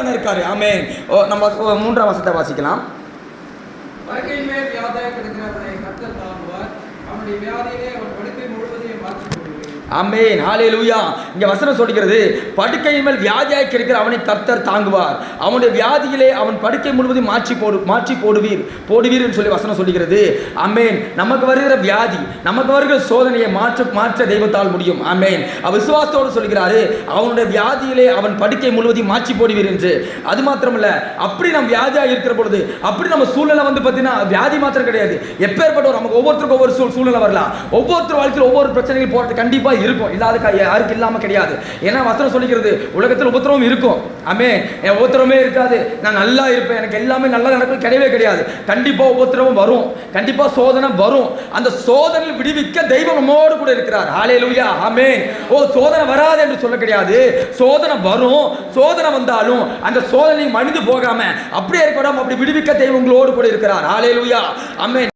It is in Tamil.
இருக்காரு. ஆமென். நம்ம மூன்றாம் வசனத்தை வாசிக்கலாம். படுக்கையின் மேல் வியாதியாய் கிடக்கிறவனை கர்த்தர் தாங்குவார். அவனுடைய வியாதியிலே அவன் படுக்கை முழுவதையும் மாற்றிப் போடுவார். ஆமென். ஹல்லேலூயா. இங்க வசனம் சொல்கிறது, படுக்கையின் மேல் வியாதியாய் கிடக்கிற அவனை கர்த்தர் தாங்குவார். அவனுடைய வியாதியிலே அவன் படுக்கை முழுவதையும் மாற்றி போடுவீர் என்று சொல்லி வசனம் சொல்கிறது. ஆமென். நமக்கு வருகிற வியாதி, நமக்கு வருகிற சோதனையை மாற்ற தெய்வத்தால் முடியும். ஆமென். அவர் விசுவாசத்தோடு சொல்கிறாரு, அவனுடைய வியாதியிலே அவன் படுக்கை முழுவதையும் மாற்றி போடுவீர் என்று. அது மாத்திரமல்ல, அப்படி நம்ம வியாதியாக இருக்கிற பொழுது, அப்படி நம்ம சூழ்நிலை வந்து பார்த்தீங்கன்னா வியாதி மாத்திரம் கிடையாது, எப்பேற்பட்ட நமக்கு ஒவ்வொருத்தருக்கும் ஒவ்வொரு சூழ்நிலை வரலாம். ஒவ்வொருத்தர் வாழ்க்கையில் ஒவ்வொரு பிரச்சனைகள் போறது கண்டிப்பா இருக்கும். இல்லாத யாருக்கு இல்லாம கிடையாது. ஏன்னா வசனம் சொல்லிக்கிறது, உலகத்தில் உபத்திரவம் இருக்கும். ஆமென். உபத்திரவமே இருக்காது, நான் நல்லா இருப்பேன், எனக்கு எல்லாமே நல்லா நடக்கும், கிடையவே கிடையாது. கண்டிப்பா உபத்திரவம் வரும், கண்டிப்பா சோதனை வரும். அந்த சோதனையில் விடுவிக்க தெய்வம் நம்மோடு கூட இருக்கிறார். ஹல்லேலூயா. ஆமென். சோதனை வராது என்று சொல்ல கிடையாது, சோதனை வரும். சோதனை வந்தாலும் அந்த சோதனை மனிந்து போகாம அப்படியே இருக்கணும், அப்படி விடுவிக்க தெய்வம் உங்களோடு கூட இருக்கிறார். ஹல்லேலூயா. ஆமென்.